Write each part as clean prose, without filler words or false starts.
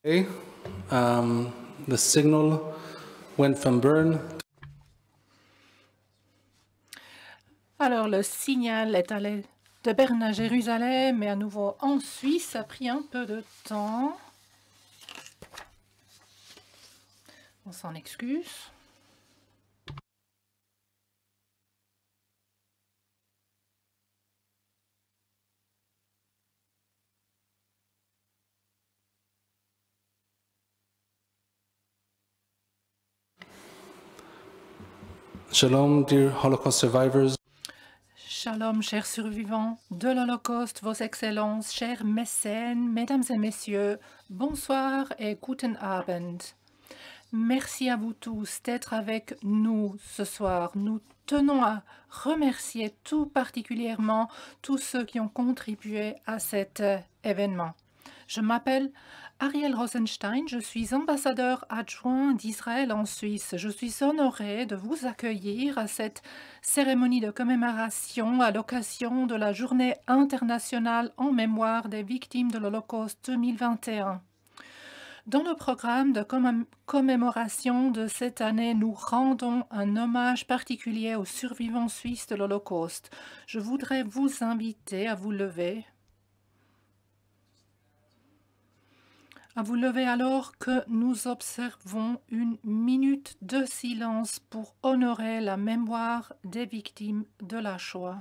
Okay. The signal went from Bern. Alors, le signal est allé de Berne à Jérusalem et à nouveau en Suisse. Ça a pris un peu de temps. On s'en excuse. Shalom, dear Holocaust survivors. Shalom, chers survivants de l'Holocauste, vos excellences, chers mécènes, mesdames et messieurs, bonsoir et guten Abend. Merci à vous tous d'être avec nous ce soir. Nous tenons à remercier tout particulièrement tous ceux qui ont contribué à cet événement. Je m'appelle Ariel Rosenstein, je suis ambassadeur adjoint d'Israël en Suisse. Je suis honorée de vous accueillir à cette cérémonie de commémoration à l'occasion de la Journée internationale en mémoire des victimes de l'Holocauste 2021. Dans le programme de commémoration de cette année, nous rendons un hommage particulier aux survivants suisses de l'Holocauste. Je voudrais vous inviter à vous lever. Alors que nous observons une minute de silence pour honorer la mémoire des victimes de la Shoah.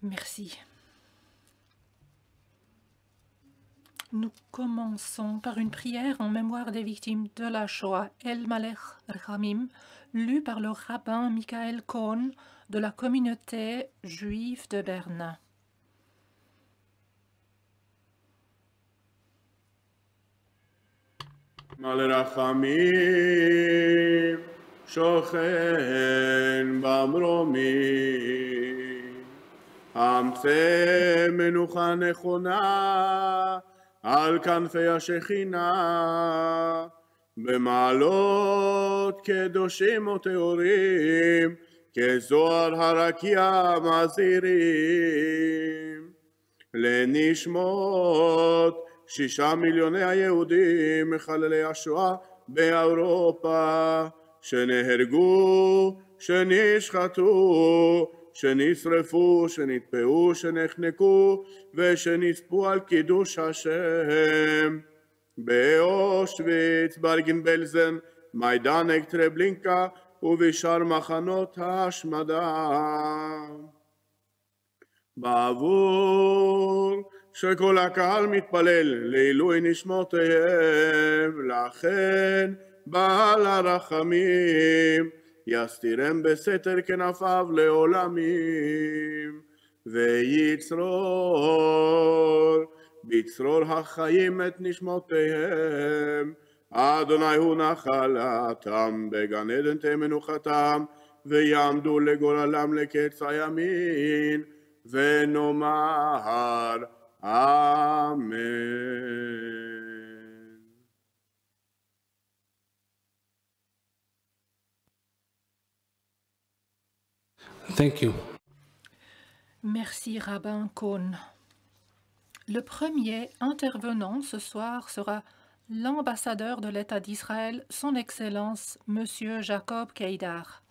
Merci. Nous commençons par une prière en mémoire des victimes de la Shoah, El Malech Ramim, lue par le rabbin Michael Cohen de la communauté juive de Berne. מלרחמים שוכן במרומים, המצא מנוחה נכונה על כנפי השכינה, במעלות קדושים וטהורים, כזוהר הרקיע מזהירים, לנשמות 6 מיליוני היהודים מחללי השואה באירופה, שנהרגו, שנשחטו, שנשרפו, שנטבעו, שנחנקו ושנספו על קידוש השם. באושוויץ, ברגן-בלזן, מיידנק, טרבלינקה ובשאר מחנות ההשמדה. בעבור שכל הקהל מתפלל לעילוי נשמותיהם, לכן בעל הרחמים יסתירם בסתר כנפיו לעולמים, ויצרור בצרור החיים את נשמותיהם. אדוני הוא נחלתם, בגן עדן תהא מנוחתם, ויעמדו לגורלם לקץ הימין, ונאמר אמן. Thank you. Merci, Rabbin Cohn. Le premier intervenant ce soir sera l'ambassadeur de l'État d'Israël, son Excellence, Monsieur Jacob Keidar.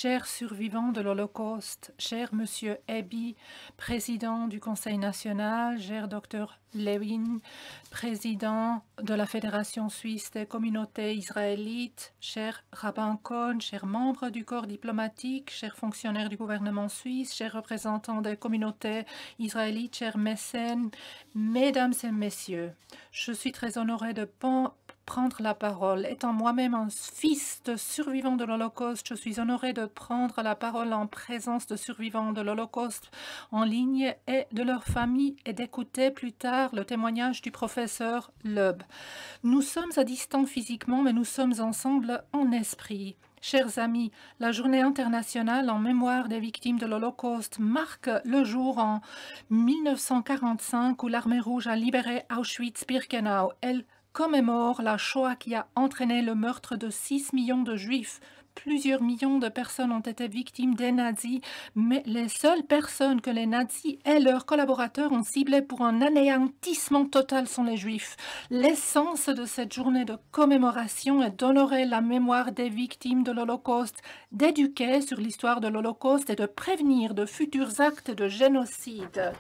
chers survivants de l'Holocauste, cher Monsieur Ebi, président du Conseil national, cher Dr Levin, président de la Fédération suisse des communautés israélites, cher Rabbin Cohn, chers membres du corps diplomatique, chers fonctionnaires du gouvernement suisse, chers représentants des communautés israélites, chers mécènes, mesdames et messieurs, je suis très honoré de prendre la parole. Étant moi-même un fils de survivant de l'Holocauste, je suis honoré de prendre la parole en présence de survivants de l'Holocauste en ligne et de leurs familles et d'écouter plus tard le témoignage du professeur Loeb. Nous sommes à distance physiquement, mais nous sommes ensemble en esprit. Chers amis, la journée internationale en mémoire des victimes de l'Holocauste marque le jour en 1945 où l'Armée rouge a libéré Auschwitz-Birkenau. Elle commémore la Shoah qui a entraîné le meurtre de 6 millions de Juifs. Plusieurs millions de personnes ont été victimes des nazis, mais les seules personnes que les nazis et leurs collaborateurs ont ciblées pour un anéantissement total sont les Juifs. L'essence de cette journée de commémoration est d'honorer la mémoire des victimes de l'Holocauste, d'éduquer sur l'histoire de l'Holocauste et de prévenir de futurs actes de génocide.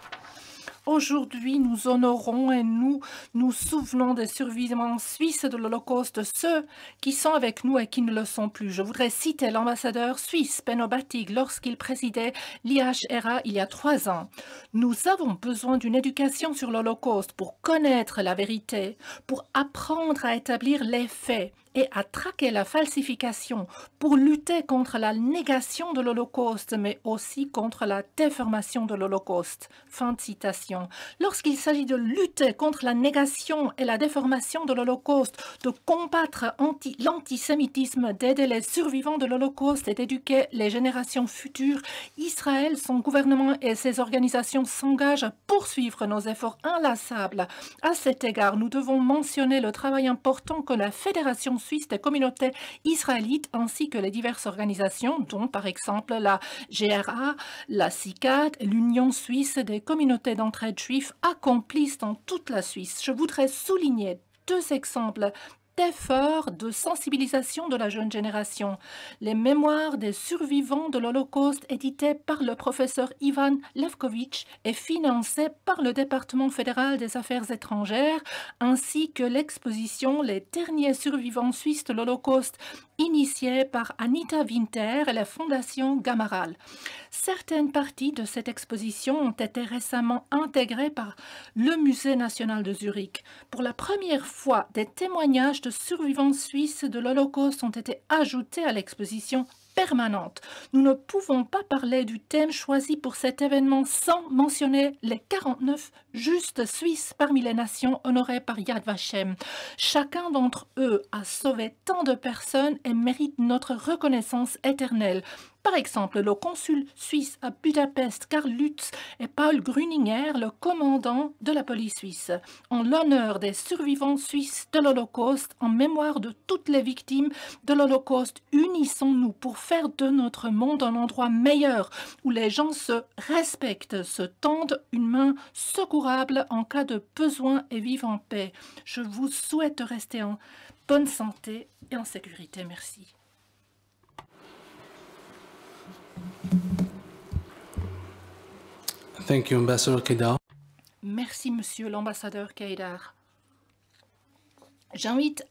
Aujourd'hui, nous honorons et nous souvenons des survivants suisses de l'Holocauste, ceux qui sont avec nous et qui ne le sont plus. Je voudrais citer l'ambassadeur suisse Benno Battig lorsqu'il présidait l'IHRA il y a 3 ans. Nous avons besoin d'une éducation sur l'Holocauste pour connaître la vérité, pour apprendre à établir les faits et à traquer la falsification, pour lutter contre la négation de l'Holocauste, mais aussi contre la déformation de l'Holocauste. Fin de citation. Lorsqu'il s'agit de lutter contre la négation et la déformation de l'Holocauste, de combattre l'antisémitisme, d'aider les survivants de l'Holocauste et d'éduquer les générations futures, Israël, son gouvernement et ses organisations s'engagent à poursuivre nos efforts inlassables. À cet égard, nous devons mentionner le travail important que la Fédération suisse des communautés israélites ainsi que les diverses organisations, dont par exemple la GRA, la CICAD, l'Union suisse des communautés d'entraide juives, accomplissent dans toute la Suisse. Je voudrais souligner 2 exemples d'efforts de sensibilisation de la jeune génération. Les mémoires des survivants de l'Holocauste éditées par le professeur Ivan Levkovitch et financées par le département fédéral des affaires étrangères, ainsi que l'exposition Les derniers survivants suisses de l'Holocauste initiée par Anita Winter et la fondation Gamaral. Certaines parties de cette exposition ont été récemment intégrées par le Musée national de Zurich. Pour la première fois, des témoignages de survivants suisses de l'Holocauste ont été ajoutés à l'exposition permanente. Nous ne pouvons pas parler du thème choisi pour cet événement sans mentionner les 49 justes suisses parmi les nations honorées par Yad Vashem. Chacun d'entre eux a sauvé tant de personnes et mérite notre reconnaissance éternelle. Par exemple, le consul suisse à Budapest, Karl Lutz, et Paul Gruninger, le commandant de la police suisse. En l'honneur des survivants suisses de l'Holocauste, en mémoire de toutes les victimes de l'Holocauste, unissons-nous pour faire de notre monde un endroit meilleur, où les gens se respectent, se tendent une main secourable en cas de besoin et vivent en paix. Je vous souhaite rester en bonne santé et en sécurité. Merci. Thank you, Ambassador Kedar. Merci, Monsieur l'ambassadeur Kedar. J'invite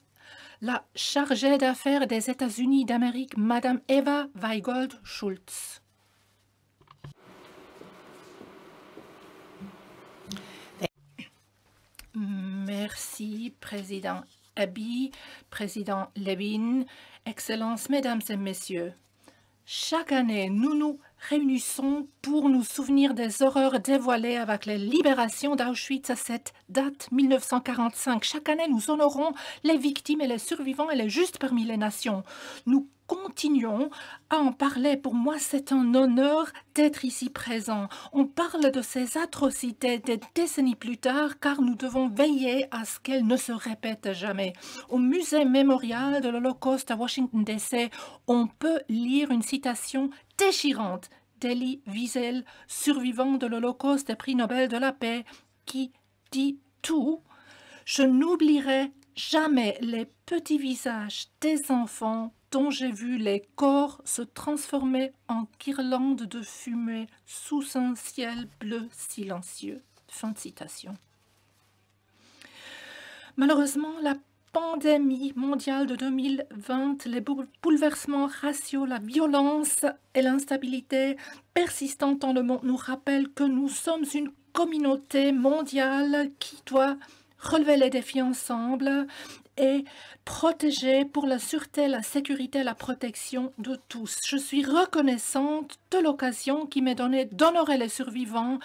la chargée d'affaires des États-Unis d'Amérique, Madame Eva Weigold Schultz. Merci, Président Ebi, Président Levin, Excellences, Mesdames et Messieurs. Chaque année, nous nous réunissons pour nous souvenir des horreurs dévoilées avec les libérations d'Auschwitz à cette date 1945. Chaque année, nous honorons les victimes et les survivants et les justes parmi les nations. Nous continuons à en parler. Pour moi, c'est un honneur d'être ici présent. On parle de ces atrocités des décennies plus tard car nous devons veiller à ce qu'elles ne se répètent jamais. Au musée mémorial de l'Holocauste à Washington, D.C., on peut lire une citation déchirante d'Elie Wiesel, survivant de l'Holocauste et prix Nobel de la paix, qui dit tout. Je n'oublierai jamais les petits visages des enfants dont j'ai vu les corps se transformer en guirlandes de fumée sous un ciel bleu silencieux. Fin de citation. Malheureusement, la pandémie mondiale de 2020, les bouleversements raciaux, la violence et l'instabilité persistante dans le monde nous rappellent que nous sommes une communauté mondiale qui doit relever les défis ensemble et protéger pour la sûreté, la sécurité, la protection de tous. Je suis reconnaissante de l'occasion qui m'est donnée d'honorer les survivants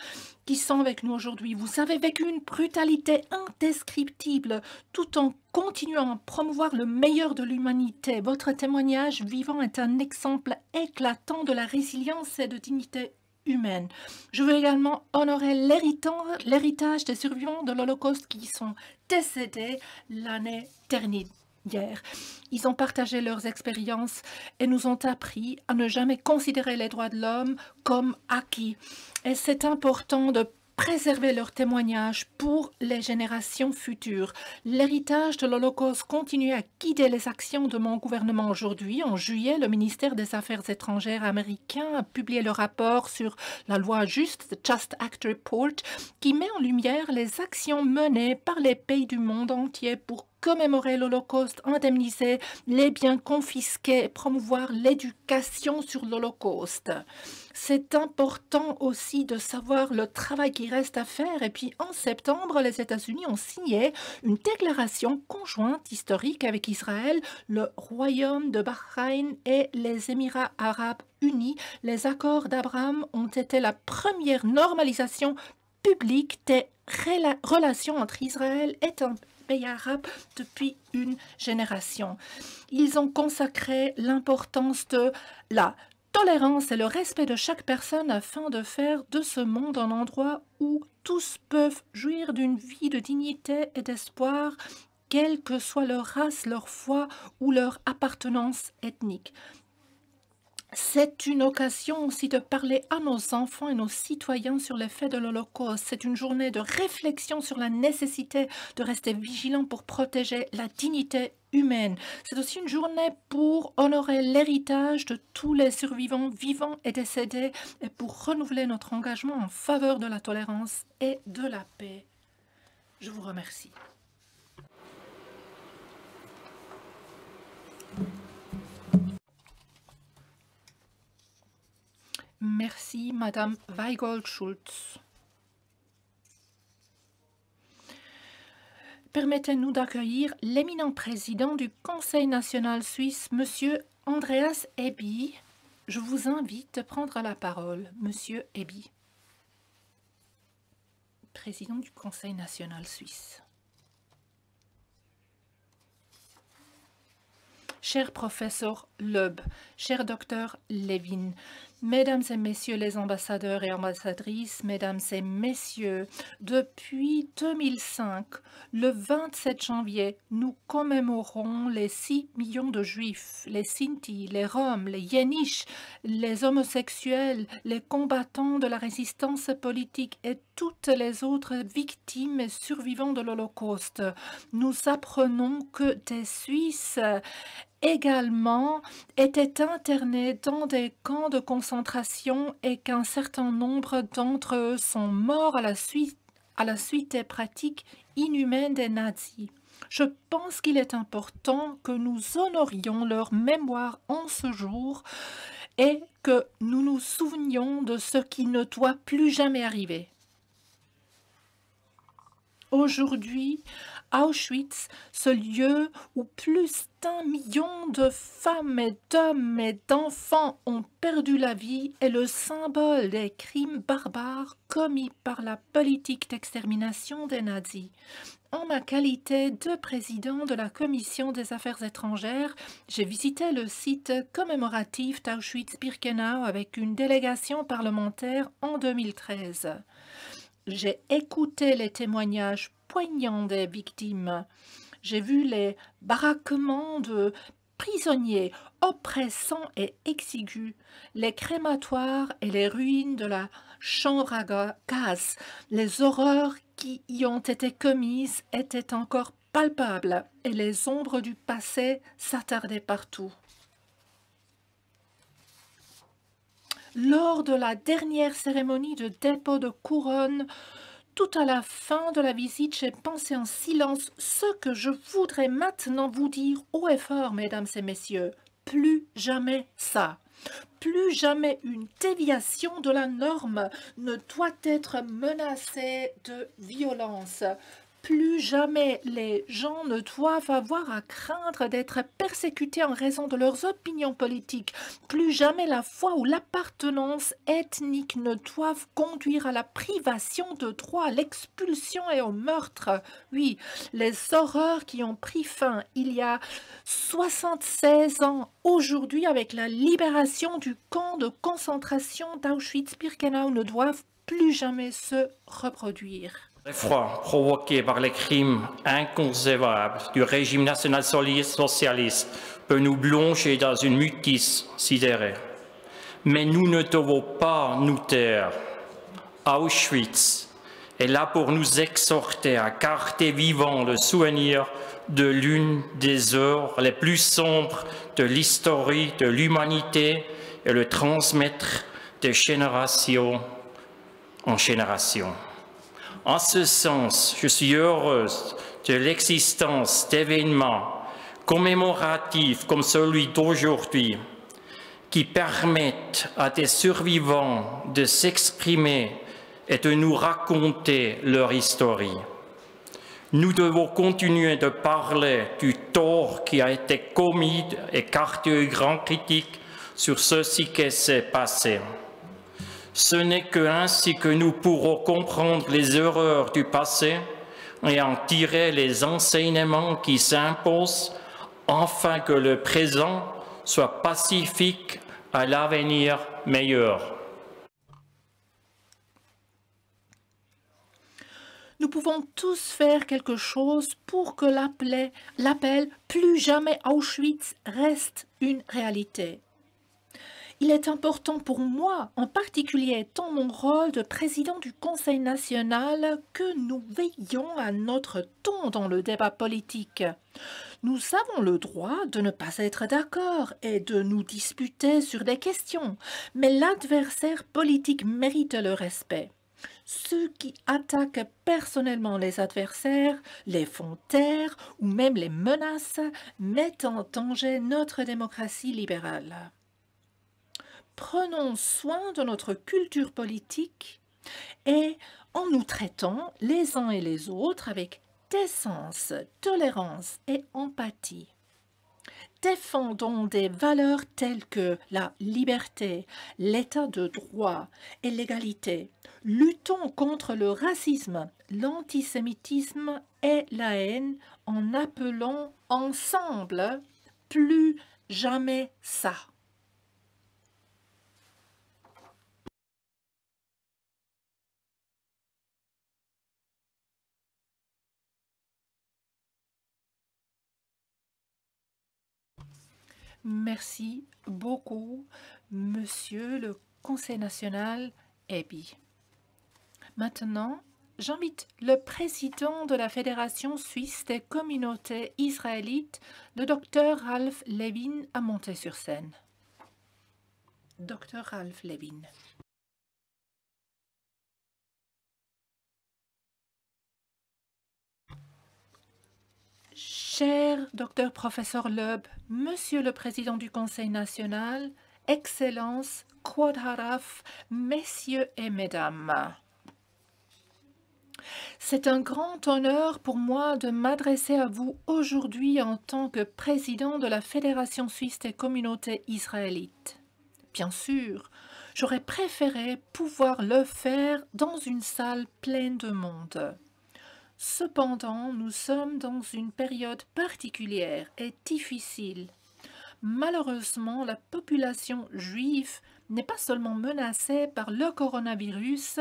qui sont avec nous aujourd'hui. Vous avez vécu une brutalité indescriptible tout en continuant à promouvoir le meilleur de l'humanité. Votre témoignage vivant est un exemple éclatant de la résilience et de dignité humaine. Je veux également honorer l'héritage des survivants de l'Holocauste qui sont décédés l'année dernière. Ils ont partagé leurs expériences et nous ont appris à ne jamais considérer les droits de l'homme comme acquis. Et c'est important de préserver leurs témoignages pour les générations futures. L'héritage de l'Holocauste continue à guider les actions de mon gouvernement aujourd'hui. En juillet, le ministère des Affaires étrangères américain a publié le rapport sur la loi juste, The Just Act Report, qui met en lumière les actions menées par les pays du monde entier pour commémorer l'Holocauste, indemniser les biens confisqués et promouvoir l'éducation sur l'Holocauste. C'est important aussi de savoir le travail qui reste à faire. Et puis en septembre, les États-Unis ont signé une déclaration conjointe historique avec Israël, le Royaume de Bahreïn et les Émirats arabes unis. Les accords d'Abraham ont été la première normalisation publique des relations entre Israël et un pays arabe depuis une génération. Ils ont consacré l'importance de la tolérance et le respect de chaque personne afin de faire de ce monde un endroit où tous peuvent jouir d'une vie de dignité et d'espoir, quelle que soit leur race, leur foi ou leur appartenance ethnique. C'est une occasion aussi de parler à nos enfants et nos citoyens sur les faits de l'Holocauste. C'est une journée de réflexion sur la nécessité de rester vigilant pour protéger la dignité humaine. C'est aussi une journée pour honorer l'héritage de tous les survivants vivants et décédés et pour renouveler notre engagement en faveur de la tolérance et de la paix. Je vous remercie. Merci, Madame Weigold-Schultz. Permettez-nous d'accueillir l'éminent président du Conseil national suisse, Monsieur Andreas Ebi. Je vous invite à prendre la parole, Monsieur Ebi, président du Conseil national suisse. Cher professeur Loeb, cher docteur Levin, Mesdames et Messieurs les ambassadeurs et ambassadrices, Mesdames et Messieurs, depuis 2005, le 27 janvier, nous commémorons les 6 millions de Juifs, les Sinti, les Roms, les Yéniches, les homosexuels, les combattants de la résistance politique et toutes les autres victimes et survivants de l'Holocauste. Nous apprenons que des Suisses également étaient internés dans des camps de concentration et qu'un certain nombre d'entre eux sont morts à la suite des pratiques inhumaines des nazis. Je pense qu'il est important que nous honorions leur mémoire en ce jour et que nous nous souvenions de ce qui ne doit plus jamais arriver. Aujourd'hui, Auschwitz, ce lieu où plus d'1 million de femmes et d'hommes et d'enfants ont perdu la vie, est le symbole des crimes barbares commis par la politique d'extermination des nazis. En ma qualité de président de la Commission des Affaires étrangères, j'ai visité le site commémoratif d'Auschwitz-Birkenau avec une délégation parlementaire en 2013. J'ai écouté les témoignages poignants des victimes. J'ai vu les baraquements de prisonniers oppressants et exigus, les crématoires et les ruines de la chambre à gaz. Les horreurs qui y ont été commises étaient encore palpables et les ombres du passé s'attardaient partout. lors de la dernière cérémonie de dépôt de couronne, tout à la fin de la visite, j'ai pensé en silence ce que je voudrais maintenant vous dire haut et fort, mesdames et messieurs. Plus jamais ça. Plus jamais une déviation de la norme ne doit être menacée de violence. Plus jamais les gens ne doivent avoir à craindre d'être persécutés en raison de leurs opinions politiques. Plus jamais la foi ou l'appartenance ethnique ne doivent conduire à la privation de droit, à l'expulsion et au meurtre. Oui, les horreurs qui ont pris fin il y a 76 ans aujourd'hui avec la libération du camp de concentration d'Auschwitz-Birkenau ne doivent plus jamais se reproduire. L'effroi provoqué par les crimes inconcevables du régime national-socialiste peut nous plonger dans une mutisme sidérée. Mais nous ne devons pas nous taire. Auschwitz est là pour nous exhorter à garder vivant le souvenir de l'une des heures les plus sombres de l'histoire de l'humanité et le transmettre de génération en génération. En ce sens, je suis heureuse de l'existence d'événements commémoratifs comme celui d'aujourd'hui qui permettent à des survivants de s'exprimer et de nous raconter leur histoire. Nous devons continuer de parler du tort qui a été commis et garder une grande critique sur ce qui s'est passé. Ce n'est qu'ainsi que nous pourrons comprendre les erreurs du passé et en tirer les enseignements qui s'imposent afin que le présent soit pacifique à l'avenir meilleur. Nous pouvons tous faire quelque chose pour que l'appel « Plus jamais Auschwitz » reste une réalité. Il est important pour moi, en particulier dans mon rôle de président du Conseil national, que nous veillions à notre ton dans le débat politique. Nous avons le droit de ne pas être d'accord et de nous disputer sur des questions, mais l'adversaire politique mérite le respect. Ceux qui attaquent personnellement les adversaires, les font taire ou même les menacent, mettent en danger notre démocratie libérale. Prenons soin de notre culture politique et en nous traitant les uns et les autres avec décence, tolérance et empathie. Défendons des valeurs telles que la liberté, l'état de droit et l'égalité. Luttons contre le racisme, l'antisémitisme et la haine en appelant ensemble « plus jamais ça ». Merci beaucoup, Monsieur le Conseil national Ebi. Maintenant, j'invite le président de la Fédération suisse des communautés israélites, le Dr Ralph Levin, à monter sur scène. Dr Ralph Levin. Cher Dr Professeur Loeb, Monsieur le Président du Conseil national, Excellences, Kvod Haraf, Messieurs et Mesdames. C'est un grand honneur pour moi de m'adresser à vous aujourd'hui en tant que président de la Fédération suisse des communautés israélites. Bien sûr, j'aurais préféré pouvoir le faire dans une salle pleine de monde. Cependant, nous sommes dans une période particulière et difficile. Malheureusement, la population juive n'est pas seulement menacée par le coronavirus,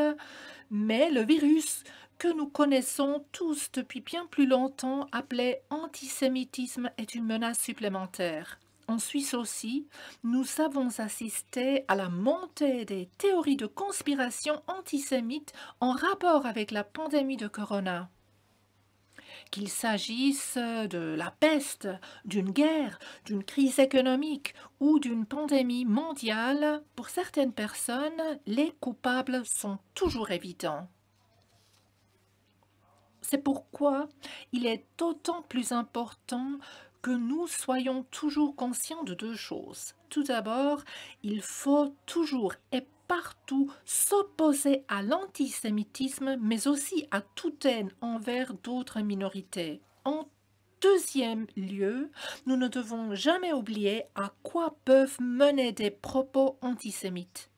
mais le virus que nous connaissons tous depuis bien plus longtemps, appelé antisémitisme, est une menace supplémentaire. En Suisse aussi, nous avons assisté à la montée des théories de conspiration antisémites en rapport avec la pandémie de corona. Qu'il s'agisse de la peste, d'une guerre, d'une crise économique ou d'une pandémie mondiale, pour certaines personnes, les coupables sont toujours évidents. C'est pourquoi il est d'autant plus important que nous soyons toujours conscients de deux choses. Tout d'abord, il faut toujours et partout s'opposer à l'antisémitisme, mais aussi à toute haine envers d'autres minorités. En deuxième lieu, nous ne devons jamais oublier à quoi peuvent mener des propos antisémites.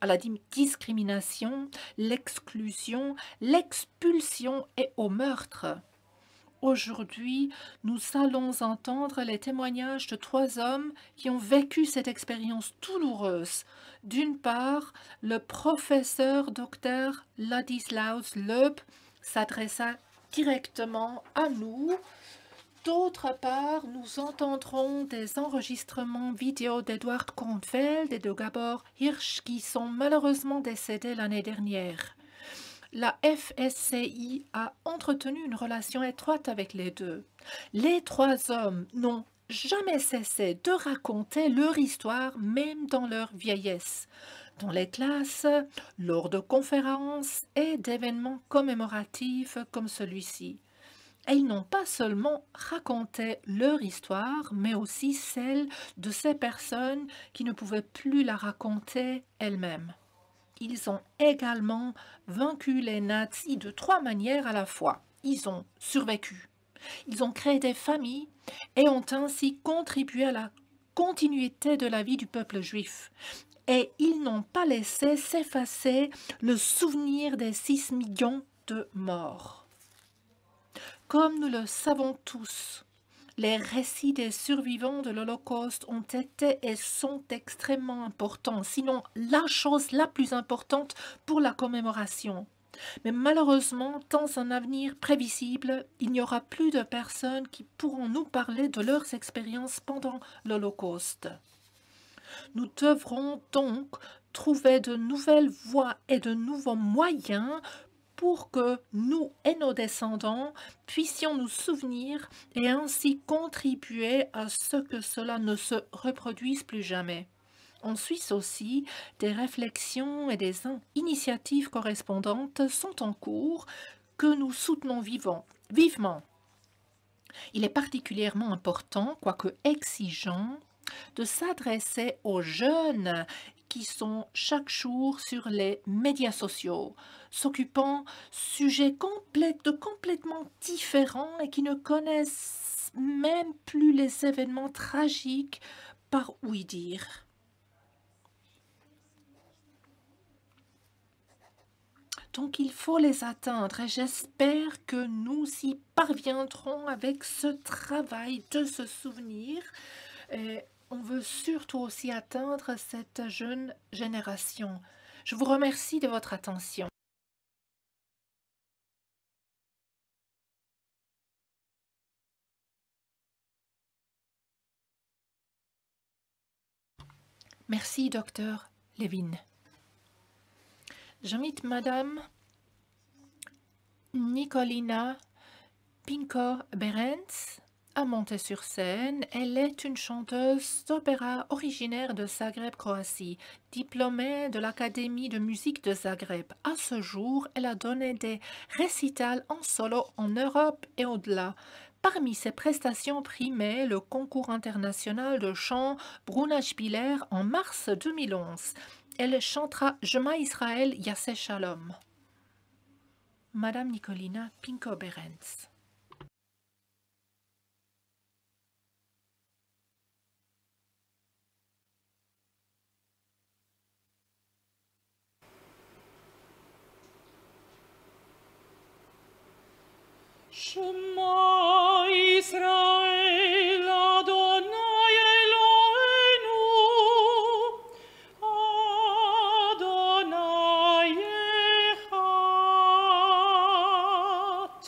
À la discrimination, l'exclusion, l'expulsion et au meurtre. Aujourd'hui, nous allons entendre les témoignages de 3 hommes qui ont vécu cette expérience douloureuse. D'une part, le professeur Dr Ladislaus Loeb s'adressa directement à nous. D'autre part, nous entendrons des enregistrements vidéo d'Edward Kornfeld et de Gabor Hirsch qui sont malheureusement décédés l'année dernière. La FSCI a entretenu une relation étroite avec les deux. Les 3 hommes n'ont jamais cessé de raconter leur histoire, même dans leur vieillesse, dans les classes, lors de conférences et d'événements commémoratifs comme celui-ci. Et ils n'ont pas seulement raconté leur histoire, mais aussi celle de ces personnes qui ne pouvaient plus la raconter elles-mêmes. Ils ont également vaincu les nazis de 3 manières à la fois. Ils ont survécu, ils ont créé des familles et ont ainsi contribué à la continuité de la vie du peuple juif. Et ils n'ont pas laissé s'effacer le souvenir des 6 millions de morts. Comme nous le savons tous, les récits des survivants de l'Holocauste ont été et sont extrêmement importants, sinon la chose la plus importante pour la commémoration. Mais malheureusement, dans un avenir prévisible, il n'y aura plus de personnes qui pourront nous parler de leurs expériences pendant l'Holocauste. Nous devrons donc trouver de nouvelles voies et de nouveaux moyens pour que nous et nos descendants puissions nous souvenir et ainsi contribuer à ce que cela ne se reproduise plus jamais. En Suisse aussi, des réflexions et des initiatives correspondantes sont en cours que nous soutenons vivement. Il est particulièrement important, quoique exigeant, de s'adresser aux jeunes qui sont chaque jour sur les médias sociaux, s'occupant sujets complètement différents et qui ne connaissent même plus les événements tragiques par ouï dire. Donc il faut les atteindre et j'espère que nous y parviendrons avec ce travail de se souvenir. Et on veut surtout aussi atteindre cette jeune génération. Je vous remercie de votre attention. Merci, docteur Levin. J'invite Madame Nikolina Pinko-Berens à monter sur scène. Elle est une chanteuse d'opéra originaire de Zagreb, Croatie, diplômée de l'Académie de musique de Zagreb. À ce jour, elle a donné des récitals en solo en Europe et au-delà. Parmi ses prestations primées, le concours international de chant Bruna Spiller en mars 2011. Elle chantera Shema Israël Yaseh Shalom. Madame Nikolina Pinko-Berens. Shema Israel Adonai Eloheinu Adonai Echad.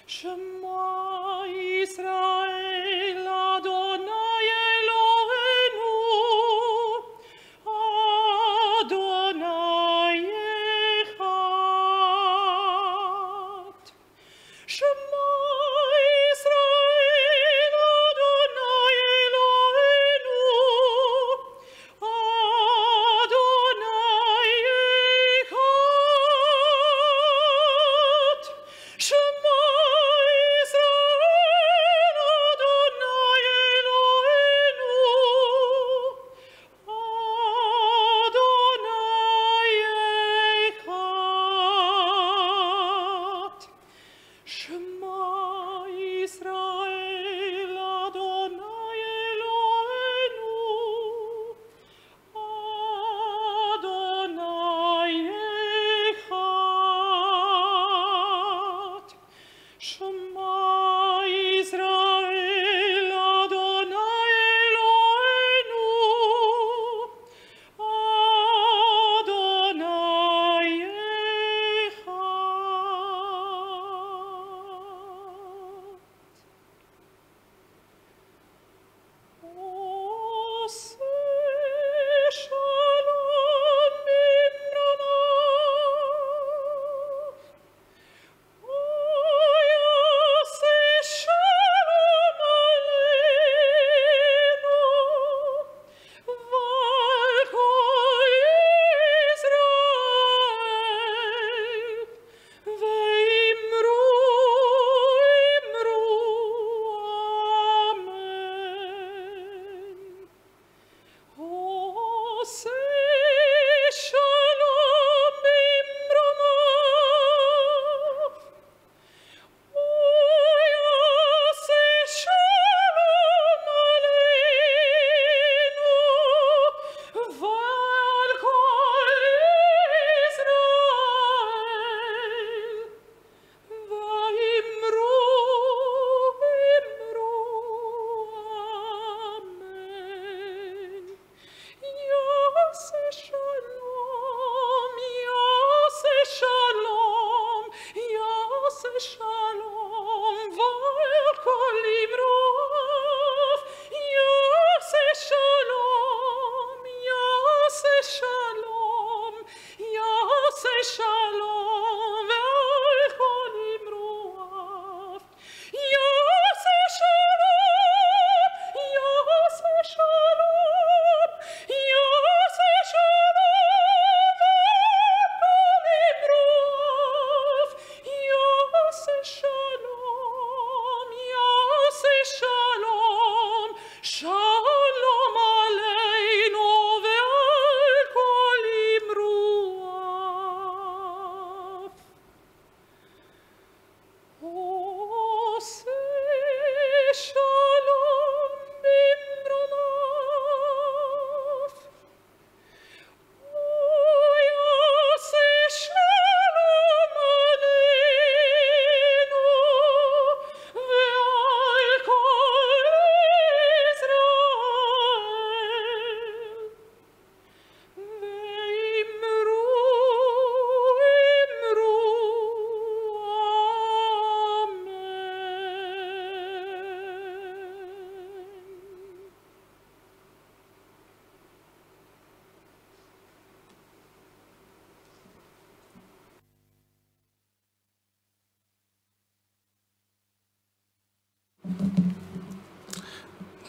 Shema Israel Adonai Eloheinu Adonai Echad. Shema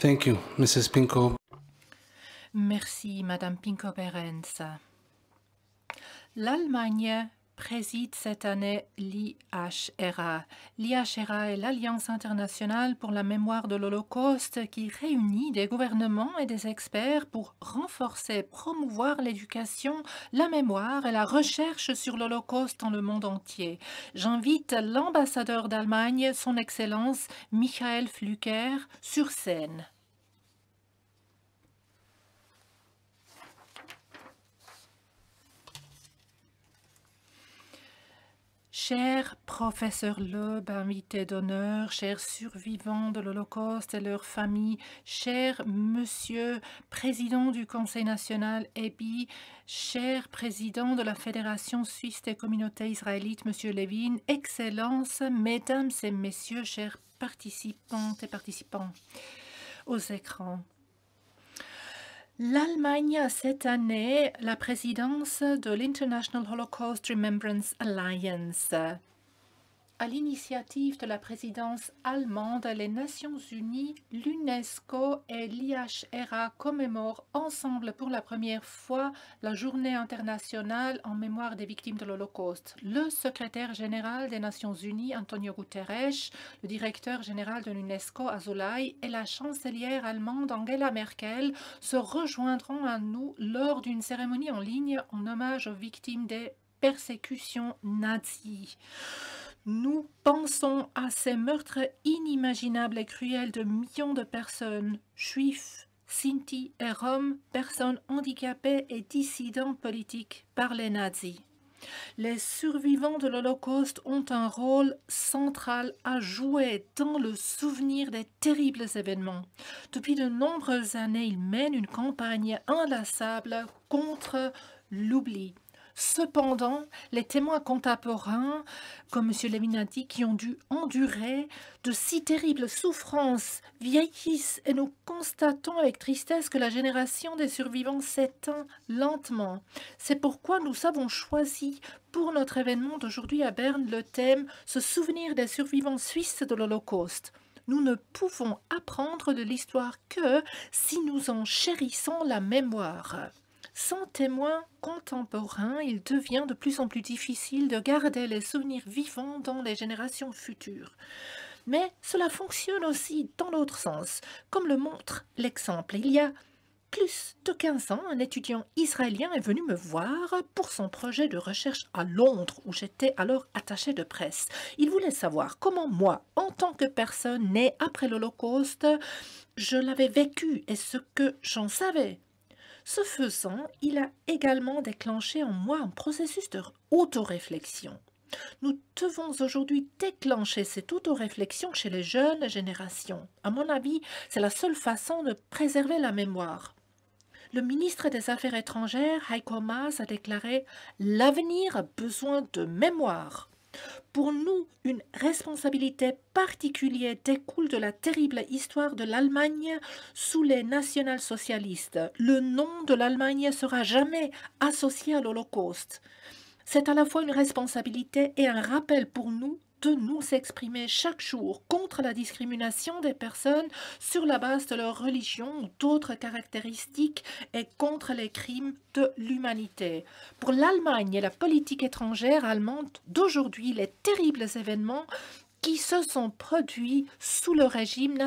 Thank you, Mrs. Pinko. Merci, Madame Pinko-Behrens. L'Allemagne préside cette année l'IHRA. L'IHRA est l'Alliance internationale pour la mémoire de l'Holocauste qui réunit des gouvernements et des experts pour renforcer et promouvoir l'éducation, la mémoire et la recherche sur l'Holocauste dans le monde entier. J'invite l'ambassadeur d'Allemagne, son Excellence Michael Flücker, sur scène. Chers professeurs Loeb, invités d'honneur, chers survivants de l'Holocauste et leurs familles, cher Monsieur Président du Conseil national EBI, cher Président de la Fédération suisse des communautés israélites, Monsieur Levin, Excellences, Mesdames et Messieurs, chers participantes et participants aux écrans. L'Allemagne a cette année la présidence de l'International Holocaust Remembrance Alliance. À l'initiative de la présidence allemande, les Nations Unies, l'UNESCO et l'IHRA commémorent ensemble pour la première fois la Journée internationale en mémoire des victimes de l'Holocauste. Le secrétaire général des Nations Unies, Antonio Guterres, le directeur général de l'UNESCO, Azulay, et la chancelière allemande Angela Merkel se rejoindront à nous lors d'une cérémonie en ligne en hommage aux victimes des persécutions nazies. Nous pensons à ces meurtres inimaginables et cruels de millions de personnes, juifs, sinti et roms, personnes handicapées et dissidents politiques par les nazis. Les survivants de l'Holocauste ont un rôle central à jouer dans le souvenir des terribles événements. Depuis de nombreuses années, ils mènent une campagne inlassable contre l'oubli. Cependant, les témoins contemporains, comme M. Levin a dit, qui ont dû endurer de si terribles souffrances, vieillissent et nous constatons avec tristesse que la génération des survivants s'éteint lentement. C'est pourquoi nous avons choisi pour notre événement d'aujourd'hui à Berne le thème « Se souvenir des survivants suisses de l'Holocauste ». Nous ne pouvons apprendre de l'histoire que si nous en chérissons la mémoire. Sans témoins contemporains, il devient de plus en plus difficile de garder les souvenirs vivants dans les générations futures. Mais cela fonctionne aussi dans l'autre sens, comme le montre l'exemple. Il y a plus de 15 ans, un étudiant israélien est venu me voir pour son projet de recherche à Londres, où j'étais alors attachée de presse. Il voulait savoir comment moi, en tant que personne née après l'Holocauste, je l'avais vécu et ce que j'en savais. Ce faisant, il a également déclenché en moi un processus de autoréflexion. Nous devons aujourd'hui déclencher cette autoréflexion chez les jeunes générations. À mon avis, c'est la seule façon de préserver la mémoire. Le ministre des Affaires étrangères, Heiko Maas, a déclaré « L'avenir a besoin de mémoire ». Pour nous, une responsabilité particulière découle de la terrible histoire de l'Allemagne sous les national-socialistes. Le nom de l'Allemagne sera jamais associé à l'Holocauste. C'est à la fois une responsabilité et un rappel pour nous de nous exprimer chaque jour contre la discrimination des personnes sur la base de leur religion ou d'autres caractéristiques et contre les crimes de l'humanité. Pour l'Allemagne et la politique étrangère allemande d'aujourd'hui, les terribles événements qui se sont produits sous le régime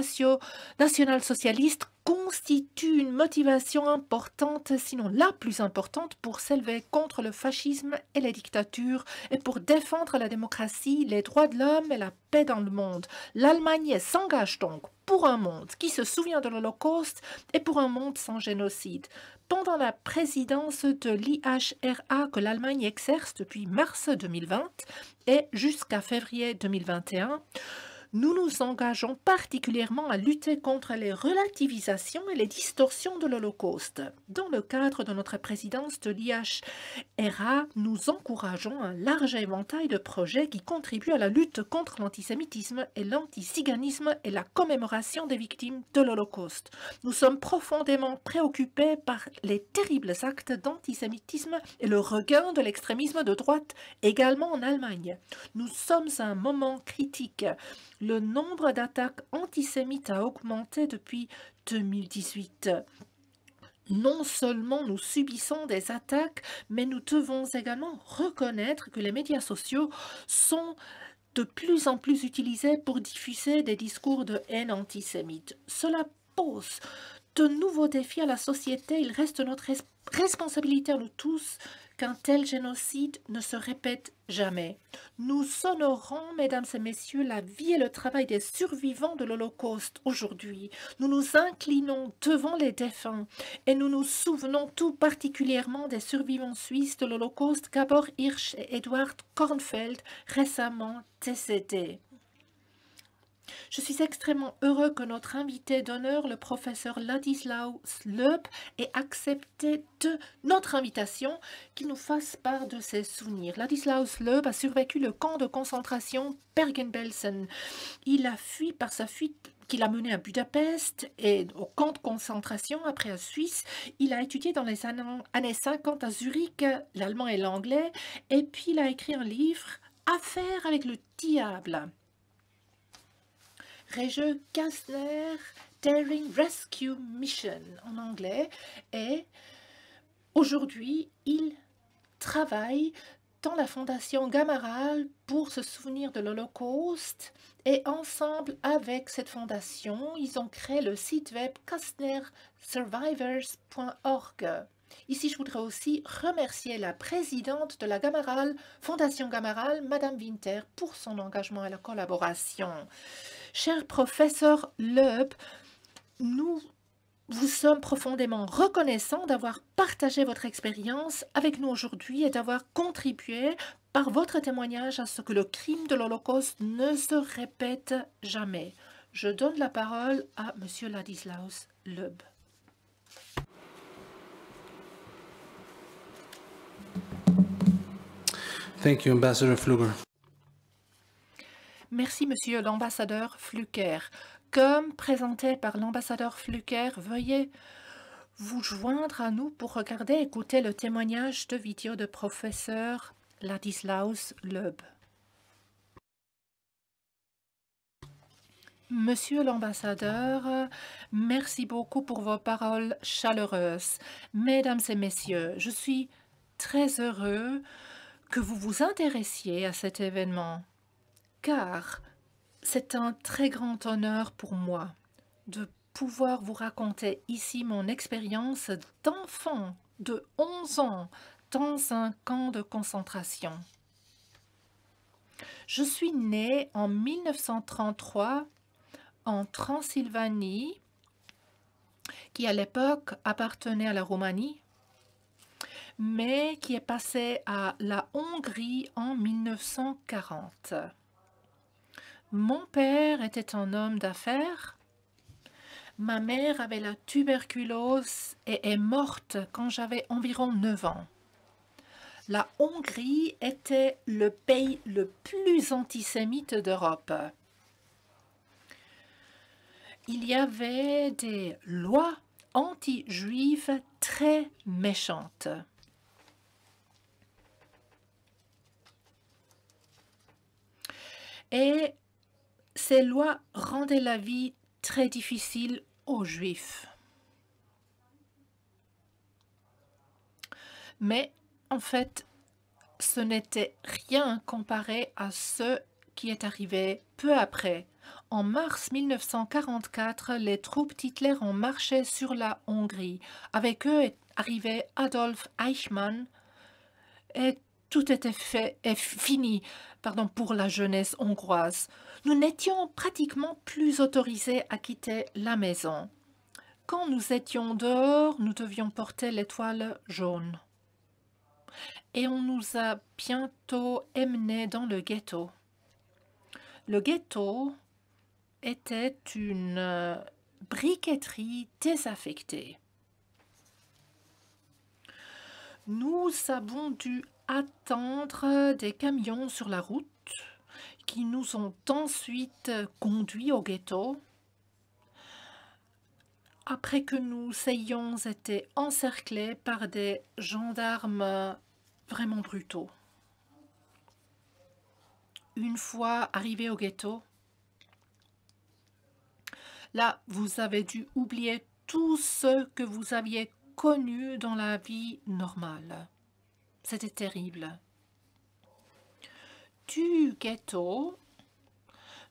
national-socialiste constituent une motivation importante, sinon la plus importante, pour s'élever contre le fascisme et les dictatures et pour défendre la démocratie, les droits de l'homme et la paix dans le monde. L'Allemagne s'engage donc pour un monde qui se souvient de l'Holocauste et pour un monde sans génocide. Pendant la présidence de l'IHRA que l'Allemagne exerce depuis mars 2020 et jusqu'à février 2021, nous nous engageons particulièrement à lutter contre les relativisations et les distorsions de l'Holocauste. Dans le cadre de notre présidence de l'IHRA, nous encourageons un large éventail de projets qui contribuent à la lutte contre l'antisémitisme et l'antisiganisme et la commémoration des victimes de l'Holocauste. Nous sommes profondément préoccupés par les terribles actes d'antisémitisme et le regain de l'extrémisme de droite également en Allemagne. Nous sommes à un moment critique. Le nombre d'attaques antisémites a augmenté depuis 2018. Non seulement nous subissons des attaques, mais nous devons également reconnaître que les médias sociaux sont de plus en plus utilisés pour diffuser des discours de haine antisémite. Cela pose de nouveaux défis à la société. Il reste notre responsabilité à nous tous qu'un tel génocide ne se répète jamais. Nous honorons, mesdames et messieurs, la vie et le travail des survivants de l'Holocauste aujourd'hui. Nous nous inclinons devant les défunts et nous nous souvenons tout particulièrement des survivants suisses de l'Holocauste, Gabor Hirsch et Eduard Kornfeld, récemment décédés. Je suis extrêmement heureux que notre invité d'honneur, le professeur Ladislaus Loeb, ait accepté notre invitation, qu'il nous fasse part de ses souvenirs. Ladislaus Loeb a survécu le camp de concentration Bergen-Belsen. Il a fui par sa fuite qu'il a menée à Budapest et au camp de concentration, après à Suisse. Il a étudié dans les années 50 à Zurich, l'allemand et l'anglais, et puis il a écrit un livre, Affaires avec le diable. Régeux Kastner Daring Rescue Mission en anglais, et aujourd'hui il travaille dans la fondation Gamaral pour se souvenir de l'Holocauste, et ensemble avec cette fondation ils ont créé le site web kastnersurvivors.org. Ici, je voudrais aussi remercier la présidente de la Gamaral, Fondation Gamaral, Madame Winter, pour son engagement et la collaboration. Cher professeur Loeb, nous vous sommes profondément reconnaissants d'avoir partagé votre expérience avec nous aujourd'hui et d'avoir contribué par votre témoignage à ce que le crime de l'Holocauste ne se répète jamais. Je donne la parole à Monsieur Ladislaus Loeb. Thank you, Ambassador Pfluger. Merci, Monsieur l'ambassadeur Flücker. Comme présenté par l'ambassadeur Flücker, veuillez vous joindre à nous pour regarder et écouter le témoignage de vidéo de professeur Ladislaus Loeb. Monsieur l'ambassadeur, merci beaucoup pour vos paroles chaleureuses. Mesdames et messieurs, je suis très heureux que vous vous intéressiez à cet événement, car c'est un très grand honneur pour moi de pouvoir vous raconter ici mon expérience d'enfant de 11 ans dans un camp de concentration. Je suis née en 1933 en Transylvanie, qui à l'époque appartenait à la Roumanie, mais qui est passé à la Hongrie en 1940. Mon père était un homme d'affaires. Ma mère avait la tuberculose et est morte quand j'avais environ 9 ans. La Hongrie était le pays le plus antisémite d'Europe. Il y avait des lois anti-juives très méchantes. Et ces lois rendaient la vie très difficile aux Juifs. Mais en fait, ce n'était rien comparé à ce qui est arrivé peu après. En mars 1944, les troupes d'Hitler ont marché sur la Hongrie. Avec eux est arrivé Adolf Eichmann et tout était fini pour la jeunesse hongroise. Nous n'étions pratiquement plus autorisés à quitter la maison. Quand nous étions dehors, nous devions porter l'étoile jaune. Et on nous a bientôt emmenés dans le ghetto. Le ghetto était une briqueterie désaffectée. Nous avons dû attendre des camions sur la route qui nous ont ensuite conduits au ghetto après que nous ayons été encerclés par des gendarmes vraiment brutaux. Une fois arrivés au ghetto, Là, vous avez dû oublier tout ce que vous aviez connu dans la vie normale. C'était terrible. Du ghetto,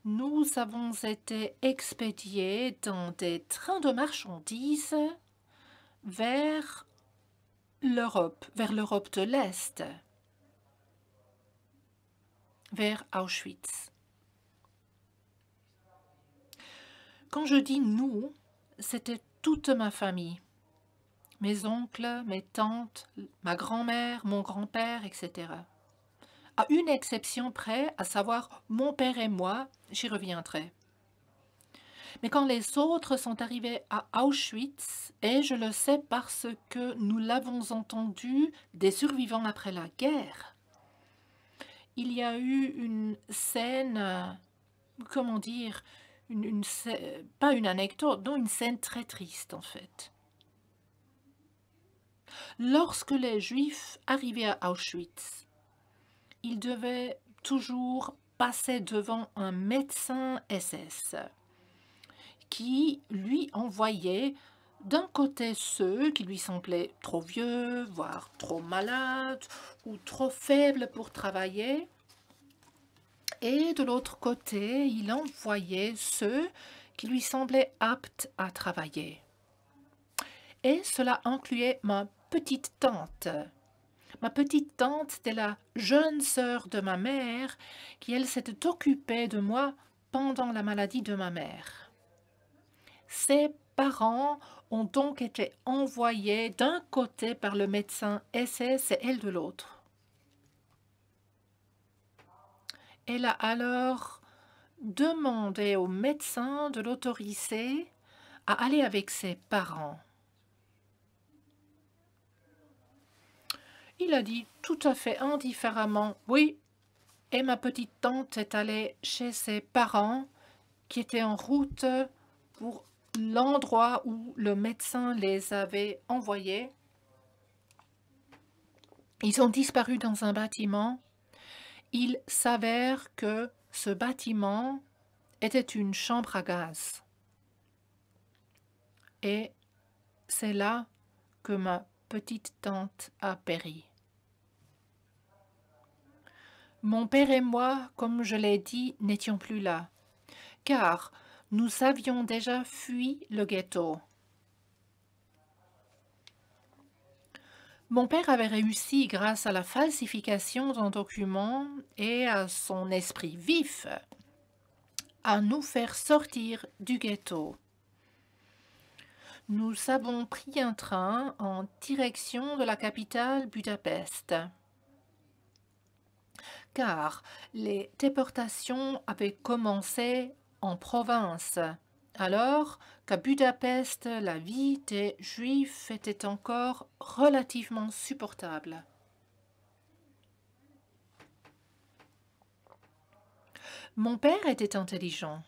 nous avons été expédiés dans des trains de marchandises vers l'Europe de l'Est, vers Auschwitz. Quand je dis nous, c'était toute ma famille, mes oncles, mes tantes, ma grand-mère, mon grand-père, etc. À une exception près, à savoir mon père et moi, j'y reviendrai. Mais quand les autres sont arrivés à Auschwitz, et je le sais parce que nous l'avons entendu des survivants après la guerre, il y a eu une scène, comment dire, pas une anecdote, non, une scène très triste en fait. Lorsque les Juifs arrivaient à Auschwitz, ils devaient toujours passer devant un médecin SS qui lui envoyait d'un côté ceux qui lui semblaient trop vieux, voire trop malades ou trop faibles pour travailler, et de l'autre côté, il envoyait ceux qui lui semblaient aptes à travailler. Et cela incluait ma petite tante. Ma petite tante était la jeune sœur de ma mère qui, elle, s'était occupée de moi pendant la maladie de ma mère. Ses parents ont donc été envoyés d'un côté par le médecin SS et elle de l'autre. Elle a alors demandé au médecin de l'autoriser à aller avec ses parents. Il a dit tout à fait indifféremment « oui », et ma petite tante est allée chez ses parents qui étaient en route pour l'endroit où le médecin les avait envoyés. Ils ont disparu dans un bâtiment. Il s'avère que ce bâtiment était une chambre à gaz. Et c'est là que ma petite tante a péri. Mon père et moi, comme je l'ai dit, n'étions plus là, car nous avions déjà fui le ghetto. Mon père avait réussi, grâce à la falsification d'un document et à son esprit vif, à nous faire sortir du ghetto. Nous avons pris un train en direction de la capitale Budapest, car les déportations avaient commencé en province, alors qu'à Budapest, la vie des Juifs était encore relativement supportable. Mon père était intelligent.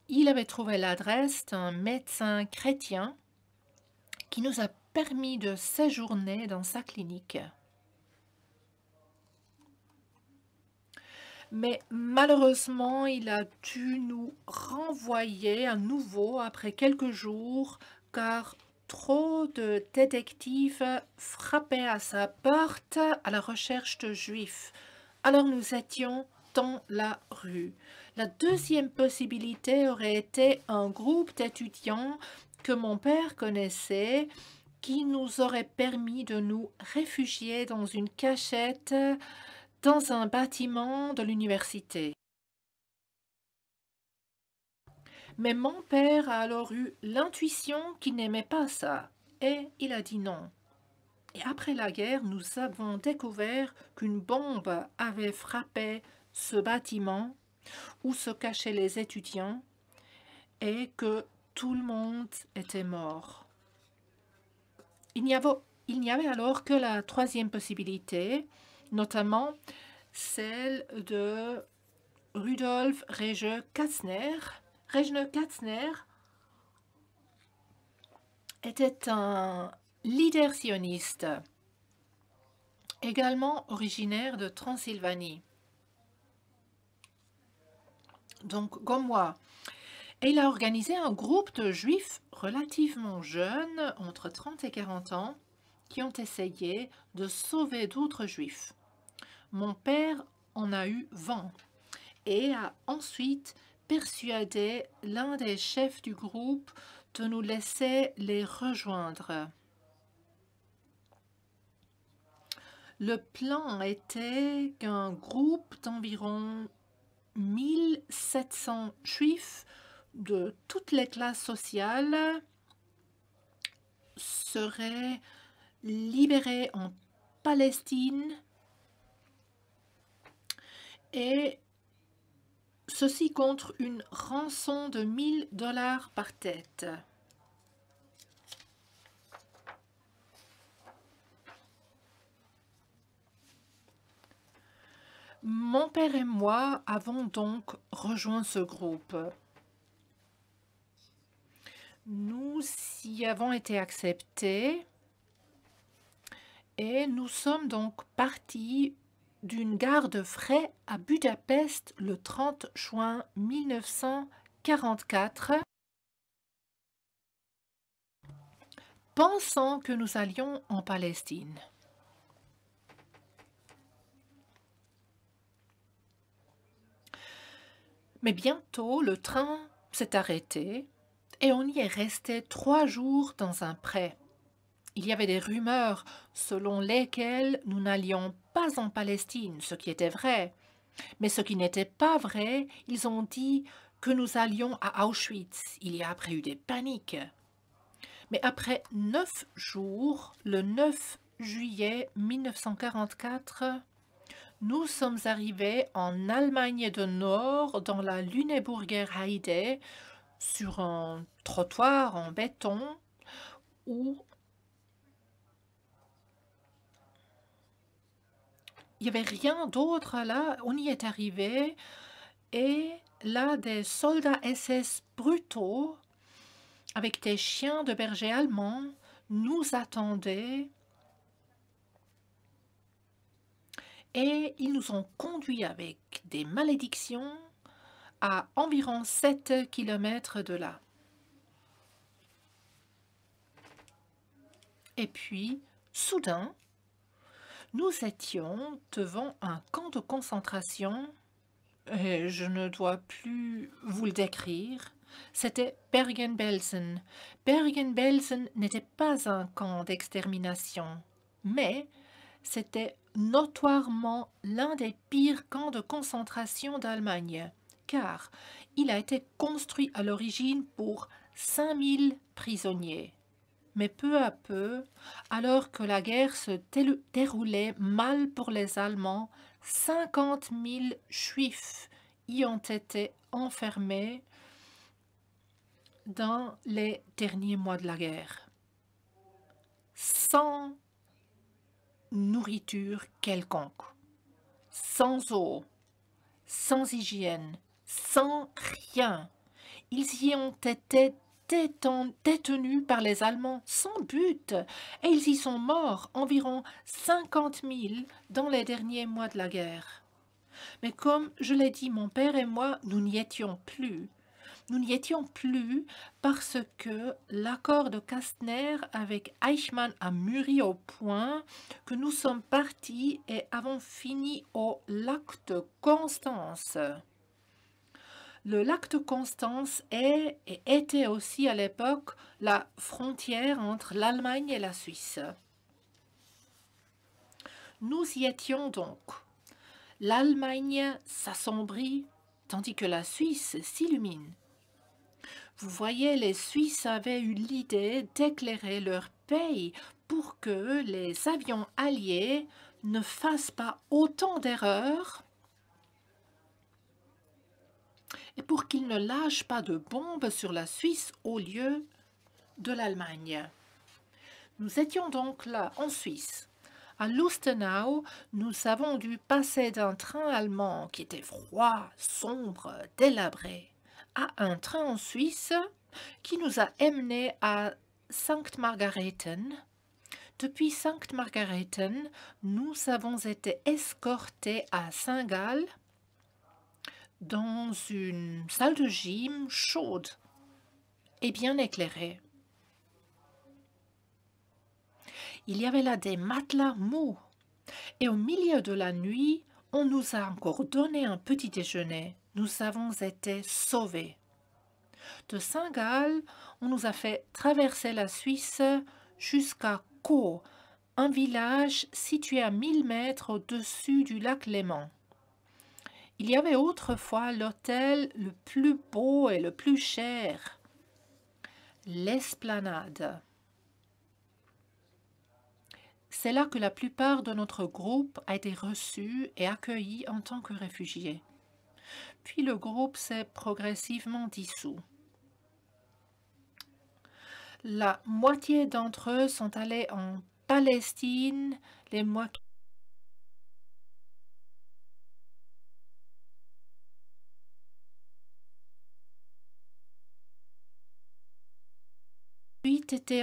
Il avait trouvé l'adresse d'un médecin chrétien qui nous a permis de séjourner dans sa clinique. Mais malheureusement, il a dû nous renvoyer à nouveau après quelques jours, car trop de détectives frappaient à sa porte à la recherche de Juifs. Alors nous étions dans la rue. La deuxième possibilité aurait été un groupe d'étudiants que mon père connaissait, qui nous aurait permis de nous réfugier dans une cachette dans un bâtiment de l'université. Mais mon père a alors eu l'intuition qu'il n'aimait pas ça, et il a dit non. Et après la guerre, nous avons découvert qu'une bombe avait frappé ce bâtiment où se cachaient les étudiants et que tout le monde était mort. Il n'y avait alors que la troisième possibilité, notamment celle de Rudolf Regge-Katzner. Regge-Katzner était un leader sioniste, également originaire de Transylvanie. Donc, comme moi. Et il a organisé un groupe de juifs relativement jeunes, entre 30 et 40 ans, qui ont essayé de sauver d'autres juifs. Mon père en a eu vent et a ensuite persuadé l'un des chefs du groupe de nous laisser les rejoindre. Le plan était qu'un groupe d'environ 1700 juifs de toutes les classes sociales serait libéré en Palestine, et ceci contre une rançon de 1000 $ par tête. Mon père et moi avons donc rejoint ce groupe. Nous y avons été acceptés et nous sommes donc partis d'une gare de fret à Budapest le 30 juin 1944, pensant que nous allions en Palestine. Mais bientôt, le train s'est arrêté et on y est resté 3 jours dans un pré. Il y avait des rumeurs selon lesquelles nous n'allions pas en Palestine, ce qui était vrai. Mais ce qui n'était pas vrai, ils ont dit que nous allions à Auschwitz. Il y a après eu des paniques. Mais après 9 jours, le 9 juillet 1944, nous sommes arrivés en Allemagne du Nord, dans la Lüneburger Heide, sur un trottoir en béton où il n'y avait rien d'autre là. On y est arrivé et là, des soldats SS brutaux avec des chiens de berger allemands nous attendaient et ils nous ont conduits avec des malédictions à environ 7 km de là. Et puis, soudain, nous étions devant un camp de concentration, et je ne dois plus vous le décrire. C'était Bergen-Belsen. Bergen-Belsen n'était pas un camp d'extermination, mais c'était notoirement l'un des pires camps de concentration d'Allemagne, car il a été construit à l'origine pour 5000 prisonniers. Mais peu à peu, alors que la guerre se déroulait mal pour les Allemands, 50 000 Juifs y ont été enfermés dans les derniers mois de la guerre, sans nourriture quelconque, sans eau, sans hygiène, sans rien. Ils y ont été détenus par les Allemands sans but, et ils y sont morts, environ 50 000 dans les derniers mois de la guerre. Mais comme je l'ai dit, mon père et moi, nous n'y étions plus. Nous n'y étions plus parce que l'accord de Kastner avec Eichmann a mûri au point que nous sommes partis et avons fini au lac de Constance. Le lac de Constance est et était aussi à l'époque la frontière entre l'Allemagne et la Suisse. Nous y étions donc. L'Allemagne s'assombrit tandis que la Suisse s'illumine. Vous voyez, les Suisses avaient eu l'idée d'éclairer leur pays pour que les avions alliés ne fassent pas autant d'erreurs et pour qu'ils ne lâchent pas de bombes sur la Suisse au lieu de l'Allemagne. Nous étions donc là, en Suisse. À Lustenau, nous avons dû passer d'un train allemand qui était froid, sombre, délabré, à un train en Suisse qui nous a emmenés à Sankt Margarethen. Depuis Sankt Margarethen, nous avons été escortés à Saint-Gall, dans une salle de gym chaude et bien éclairée. Il y avait là des matelas mous et au milieu de la nuit, on nous a encore donné un petit déjeuner. Nous avons été sauvés. De Saint-Gall, on nous a fait traverser la Suisse jusqu'à Caux, un village situé à 1000 mètres au-dessus du lac Léman. Il y avait autrefois l'hôtel le plus beau et le plus cher, l'Esplanade. C'est là que la plupart de notre groupe a été reçu et accueilli en tant que réfugiés. Puis le groupe s'est progressivement dissous. La moitié d'entre eux sont allés en Palestine, les moitiés étaient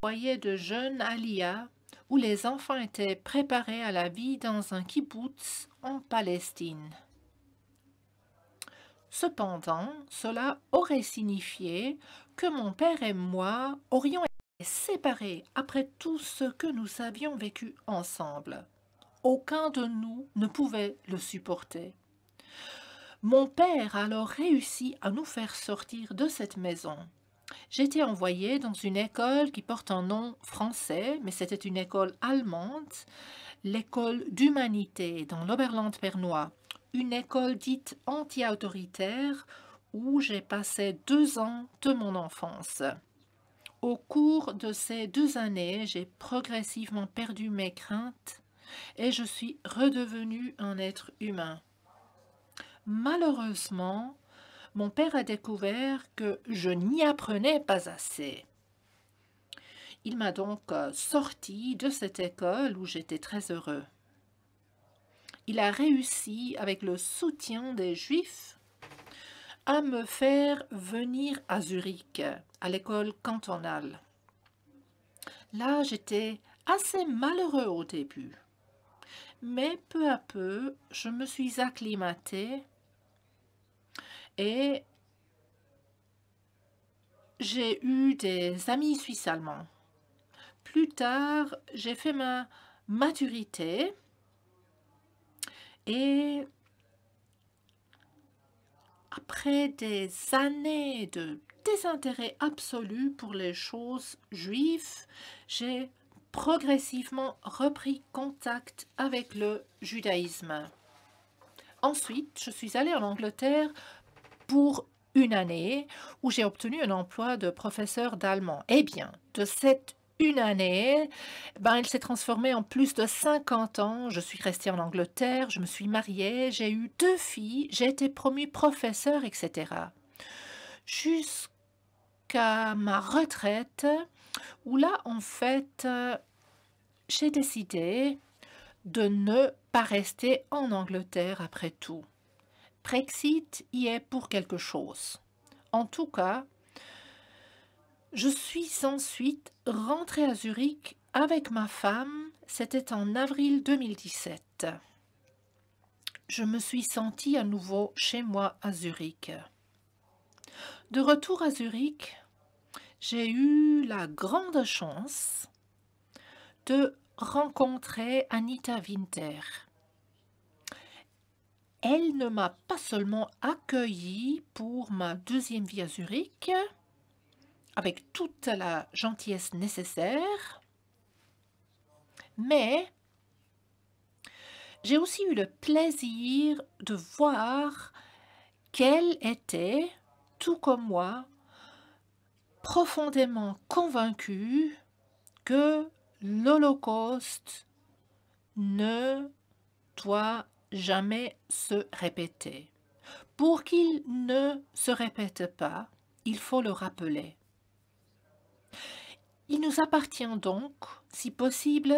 envoyés de jeunes Aliyah, où les enfants étaient préparés à la vie dans un kibbutz en Palestine. Cependant, cela aurait signifié que mon père et moi aurions été séparés après tout ce que nous avions vécu ensemble. Aucun de nous ne pouvait le supporter. Mon père a alors réussi à nous faire sortir de cette maison. J'étais envoyée dans une école qui porte un nom français, mais c'était une école allemande, l'école d'humanité dans l'Oberland bernois, une école dite anti-autoritaire où j'ai passé 2 ans de mon enfance. Au cours de ces 2 années, j'ai progressivement perdu mes craintes et je suis redevenue un être humain. Malheureusement, mon père a découvert que je n'y apprenais pas assez. Il m'a donc sorti de cette école où j'étais très heureux. Il a réussi, avec le soutien des Juifs, à me faire venir à Zurich, à l'école cantonale. Là, j'étais assez malheureux au début, mais peu à peu, je me suis acclimatée et j'ai eu des amis suisses allemands. Plus tard, j'ai fait ma maturité et après des années de désintérêt absolu pour les choses juives, j'ai progressivement repris contact avec le judaïsme. Ensuite, je suis allée en Angleterre pour 1 année où j'ai obtenu un emploi de professeur d'allemand. Eh bien, de cette 1 année, il s'est transformé en plus de 50 ans. Je suis restée en Angleterre, je me suis mariée, j'ai eu 2 filles, j'ai été promue professeur, etc. Jusqu'à ma retraite, où là, en fait, j'ai décidé de ne pas rester en Angleterre après tout. Brexit y est pour quelque chose. En tout cas, je suis ensuite rentrée à Zurich avec ma femme, c'était en avril 2017. Je me suis sentie à nouveau chez moi à Zurich. De retour à Zurich, j'ai eu la grande chance de rencontrer Anita Winter. Elle ne m'a pas seulement accueillie pour ma 2e vie à Zurich, avec toute la gentillesse nécessaire, mais j'ai aussi eu le plaisir de voir qu'elle était, tout comme moi, profondément convaincue que l'Holocauste ne doit jamais se répéter. Pour qu'il ne se répète pas, il faut le rappeler. Il nous appartient donc, si possible,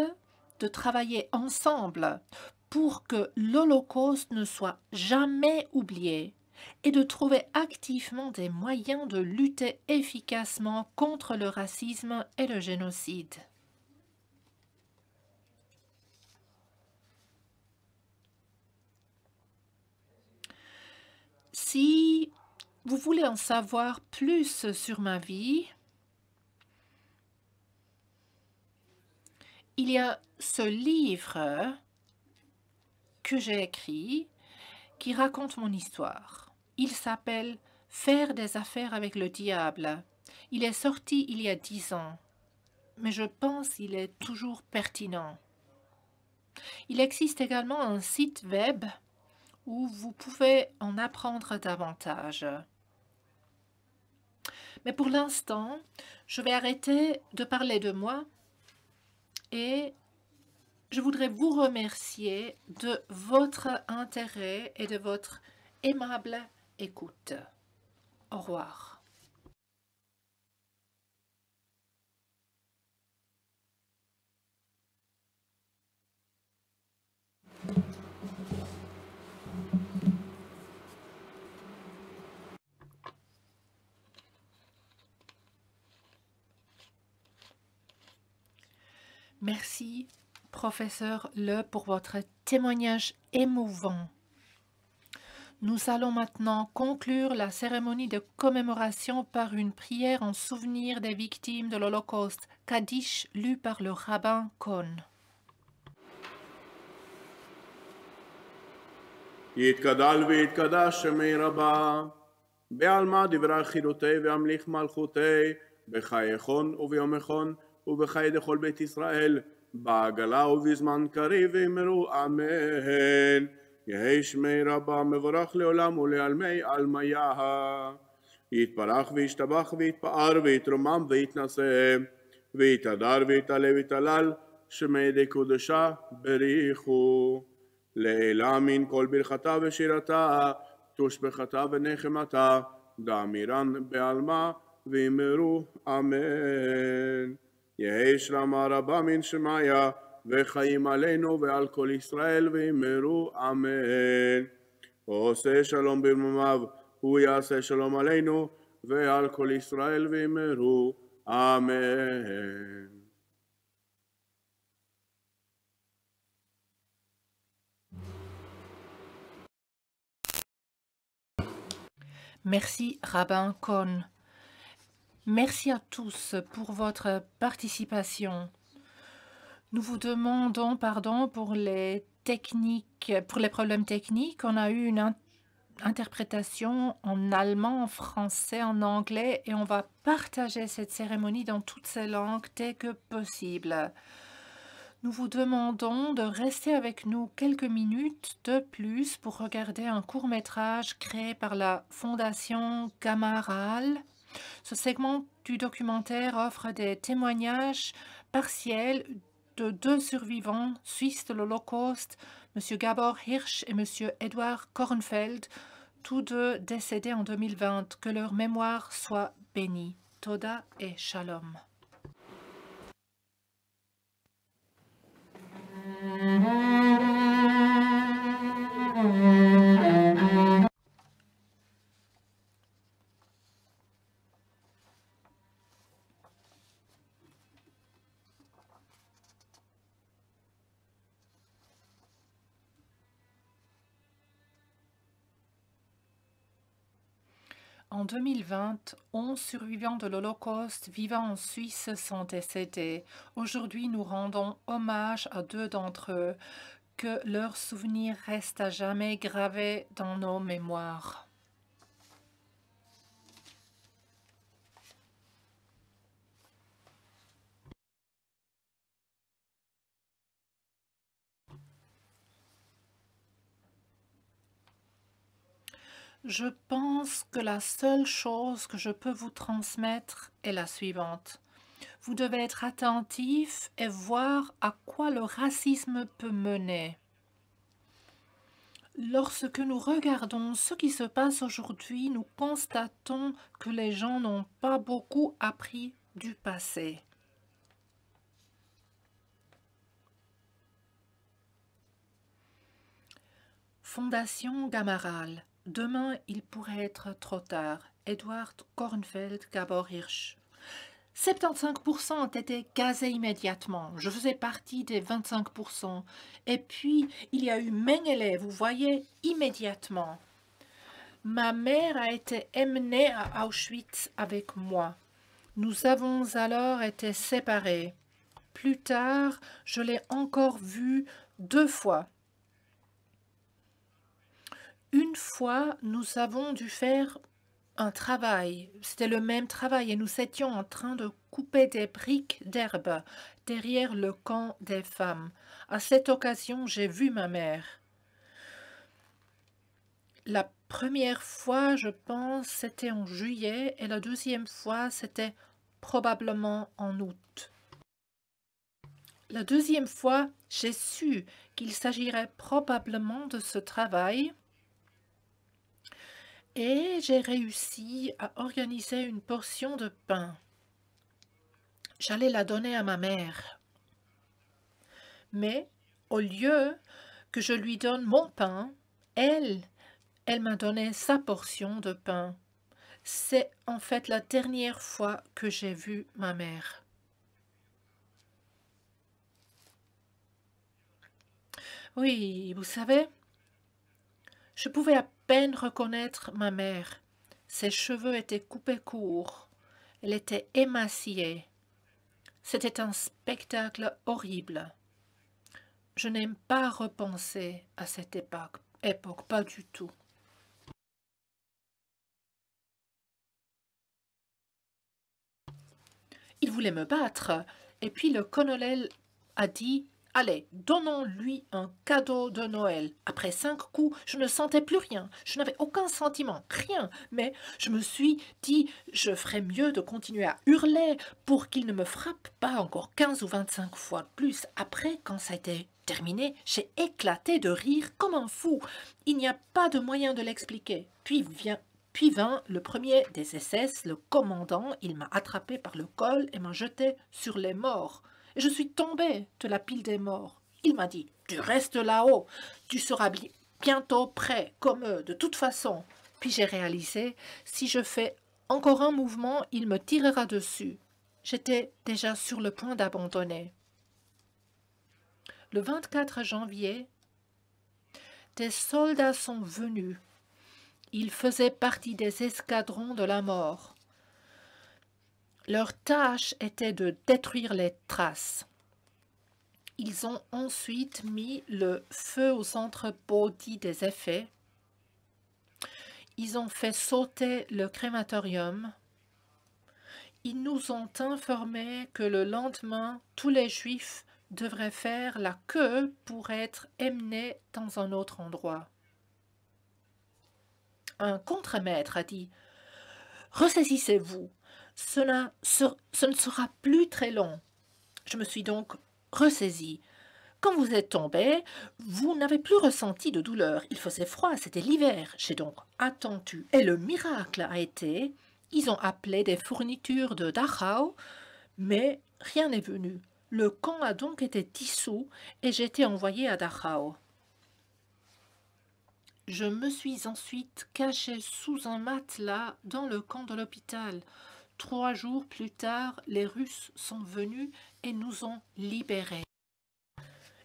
de travailler ensemble pour que l'Holocauste ne soit jamais oublié et de trouver activement des moyens de lutter efficacement contre le racisme et le génocide. Si vous voulez en savoir plus sur ma vie, il y a ce livre que j'ai écrit qui raconte mon histoire. Il s'appelle « Faire des affaires avec le diable ». Il est sorti il y a 10 ans, mais je pense qu'il est toujours pertinent. Il existe également un site web où vous pouvez en apprendre davantage. Mais pour l'instant, je vais arrêter de parler de moi et je voudrais vous remercier de votre intérêt et de votre aimable écoute. Au revoir. Merci, professeur Le, pour votre témoignage émouvant. Nous allons maintenant conclure la cérémonie de commémoration par une prière en souvenir des victimes de l'Holocauste, Kaddish, lue par le rabbin Cohn. יתגדל ויתקדש שמי רבה, בעלמא דברי חירותי והמליך מלכותי, בחייכון וביומכון ובחיי דכל בית ישראל, בעגלה ובזמן קריב ואמרו אמן. יהי שמי רבה מבורך לעולם ולעלמי עלמיה. יתברך וישתבח ויתפאר ויתרומם ויתנשא, ויתהדר ויתעלה ויתהלל, שמי די קודשה בריחו. לעילה מן כל ברכתה ושירתה, תושבחתה ונחמתה, דאמירן בעלמה, ואמרו אמן. יהי שלמה רבה מן שמיה, וחיים עלינו ועל כל ישראל, ואמרו אמן. עושה שלום במרומיו, הוא יעשה שלום עלינו, ועל כל ישראל, ואמרו אמן. Merci, rabbin Cohn. Merci à tous pour votre participation. Nous vous demandons pardon pour les problèmes techniques. On a eu une interprétation en allemand, en français, en anglais et on va partager cette cérémonie dans toutes ces langues dès que possible. Nous vous demandons de rester avec nous quelques minutes de plus pour regarder un court-métrage créé par la Fondation Gamaral. Ce segment du documentaire offre des témoignages partiels de 2 survivants suisses de l'Holocauste, M. Gabor Hirsch et M. Edward Kornfeld, tous deux décédés en 2020. Que leur mémoire soit bénie. Toda et Shalom. En 2020, 11 survivants de l'Holocauste vivant en Suisse sont décédés. Aujourd'hui, nous rendons hommage à 2 d'entre eux. Que leurs souvenirs restent à jamais gravés dans nos mémoires. Je pense que la seule chose que je peux vous transmettre est la suivante. Vous devez être attentif et voir à quoi le racisme peut mener. Lorsque nous regardons ce qui se passe aujourd'hui, nous constatons que les gens n'ont pas beaucoup appris du passé. Fondation Gamaral. Demain, il pourrait être trop tard. Edward Kornfeld, Gabor Hirsch. 75% ont été gazés immédiatement. Je faisais partie des 25%. Et puis, il y a eu Mengele, vous voyez, immédiatement. Ma mère a été emmenée à Auschwitz avec moi. Nous avons alors été séparés. Plus tard, je l'ai encore vue 2 fois. Une fois, nous avons dû faire un travail. C'était le même travail et nous étions en train de couper des briques d'herbe derrière le camp des femmes. À cette occasion, j'ai vu ma mère. La première fois, je pense, c'était en juillet et la deuxième fois, c'était probablement en août. La deuxième fois, j'ai su qu'il s'agirait probablement de ce travail et j'ai réussi à organiser une portion de pain. J'allais la donner à ma mère. Mais au lieu que je lui donne mon pain, elle m'a donné sa portion de pain. C'est en fait la dernière fois que j'ai vu ma mère. Oui, vous savez, je pouvais à peine reconnaître ma mère. Ses cheveux étaient coupés courts. Elle était émaciée. C'était un spectacle horrible. Je n'aime pas repenser à cette époque, pas du tout. Il voulait me battre, et puis le colonel a dit « Allez, donnons-lui un cadeau de Noël. » Après 5 coups, je ne sentais plus rien. Je n'avais aucun sentiment, rien. Mais je me suis dit « Je ferais mieux de continuer à hurler pour qu'il ne me frappe pas encore 15 ou 25 fois de plus. » Après, quand ça a été terminé, j'ai éclaté de rire comme un fou. Il n'y a pas de moyen de l'expliquer. Puis vint le premier des SS, le commandant. Il m'a attrapé par le col et m'a jeté sur les morts. Et je suis tombée de la pile des morts. Il m'a dit « Tu restes là-haut, tu seras bientôt prêt, comme eux, de toute façon. » Puis j'ai réalisé, si je fais encore un mouvement, il me tirera dessus. J'étais déjà sur le point d'abandonner. Le 24 janvier, des soldats sont venus. Ils faisaient partie des escadrons de la mort. Leur tâche était de détruire les traces. Ils ont ensuite mis le feu aux entrepôts dits des effets. Ils ont fait sauter le crématorium. Ils nous ont informé que le lendemain, tous les Juifs devraient faire la queue pour être emmenés dans un autre endroit. Un contremaître a dit « Ressaisissez-vous, ce ne sera plus très long. » Je me suis donc ressaisie. Quand vous êtes tombé, vous n'avez plus ressenti de douleur. Il faisait froid, c'était l'hiver. J'ai donc attendu. Et le miracle a été, ils ont appelé des fournitures de Dachau, mais rien n'est venu. Le camp a donc été dissous et j'ai été envoyée à Dachau. Je me suis ensuite cachée sous un matelas dans le camp de l'hôpital. 3 jours plus tard, les Russes sont venus et nous ont libérés.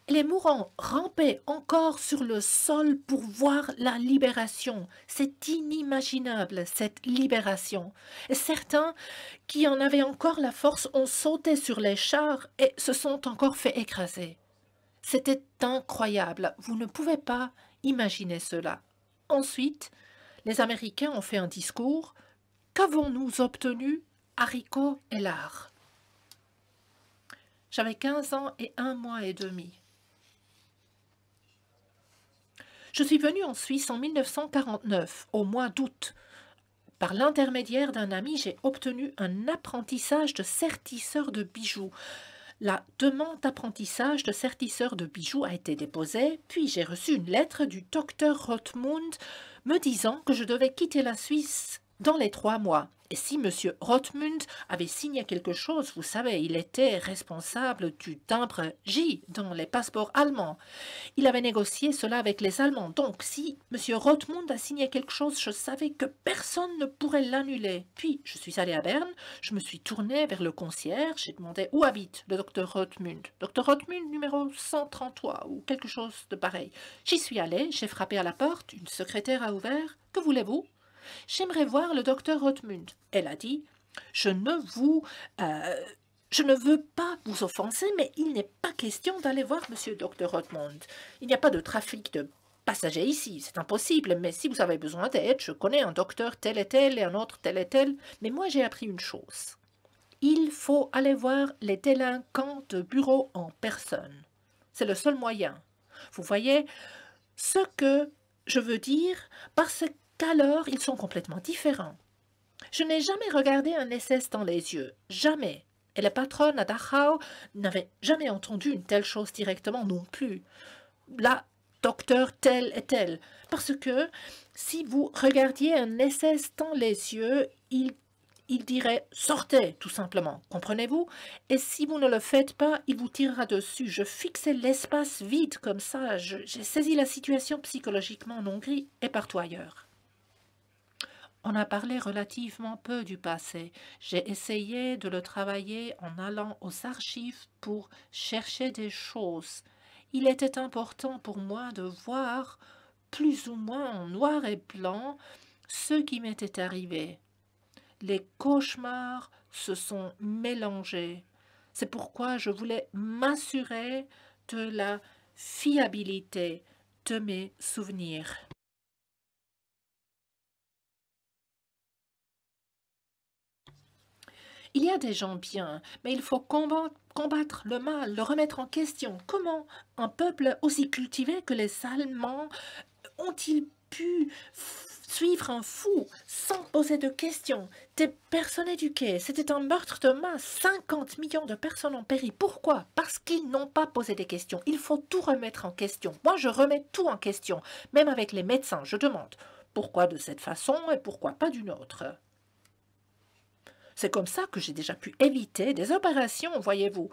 Les mourants rampaient encore sur le sol pour voir la libération. C'est inimaginable, cette libération. Et certains qui en avaient encore la force ont sauté sur les chars et se sont encore fait écraser. C'était incroyable. Vous ne pouvez pas imaginer cela. Ensuite, les Américains ont fait un discours. Qu'avons-nous obtenu? Haricots et lard. J'avais 15 ans et 1 mois et demi. Je suis venue en Suisse en 1949, au mois d'août. Par l'intermédiaire d'un ami, j'ai obtenu un apprentissage de sertisseur de bijoux. La demande d'apprentissage de sertisseur de bijoux a été déposée, puis j'ai reçu une lettre du docteur Rothmund me disant que je devais quitter la Suisse dans les 3 mois. Et si M. Rothmund avait signé quelque chose, vous savez, il était responsable du timbre J dans les passeports allemands. Il avait négocié cela avec les Allemands. Donc, si M. Rothmund a signé quelque chose, je savais que personne ne pourrait l'annuler. Puis, je suis allée à Berne, je me suis tournée vers le concierge, j'ai demandé où habite le docteur Rothmund. Docteur Rothmund, numéro 133 ou quelque chose de pareil. J'y suis allée, j'ai frappé à la porte, une secrétaire a ouvert. Que voulez-vous? J'aimerais voir le docteur Rothmund. Elle a dit, je ne veux pas vous offenser, mais il n'est pas question d'aller voir monsieur Dr. Rothmund. Il n'y a pas de trafic de passagers ici, c'est impossible, mais si vous avez besoin d'aide, je connais un docteur tel et tel et un autre tel et tel. Mais moi, j'ai appris une chose. Il faut aller voir les délinquants de bureau en personne. C'est le seul moyen. Vous voyez ce que je veux dire parce qu'alors ils sont complètement différents. Je n'ai jamais regardé un SS dans les yeux, jamais. Et la patronne à Dachau n'avait jamais entendu une telle chose directement non plus. Là, docteur tel et tel. Parce que si vous regardiez un SS dans les yeux, il dirait « sortez » tout simplement, comprenez-vous? Et si vous ne le faites pas, il vous tirera dessus. Je fixais l'espace vide comme ça. J'ai saisi la situation psychologiquement en Hongrie et partout ailleurs. On a parlé relativement peu du passé. J'ai essayé de le travailler en allant aux archives pour chercher des choses. Il était important pour moi de voir, plus ou moins en noir et blanc, ce qui m'était arrivé. Les cauchemars se sont mélangés. C'est pourquoi je voulais m'assurer de la fiabilité de mes souvenirs. Il y a des gens bien, mais il faut combattre le mal, le remettre en question. Comment un peuple aussi cultivé que les Allemands ont-ils pu suivre un fou sans poser de questions? Des personnes éduquées, c'était un meurtre de masse. 50 millions de personnes ont péri. Pourquoi? Parce qu'ils n'ont pas posé des questions. Il faut tout remettre en question. Moi, je remets tout en question. Même avec les médecins, je demande pourquoi de cette façon et pourquoi pas d'une autre. C'est comme ça que j'ai déjà pu éviter des opérations, voyez-vous.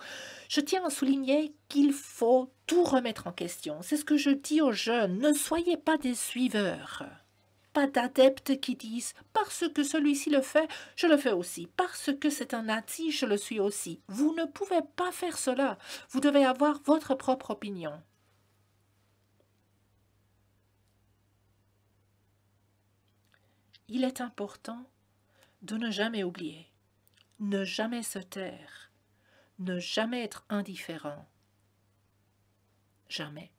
Je tiens à souligner qu'il faut tout remettre en question. C'est ce que je dis aux jeunes. Ne soyez pas des suiveurs. Pas d'adeptes qui disent « parce que celui-ci le fait, je le fais aussi. Parce que c'est un nazi, je le suis aussi. » Vous ne pouvez pas faire cela. Vous devez avoir votre propre opinion. Il est important de ne jamais oublier. Ne jamais se taire, ne jamais être indifférent. Jamais.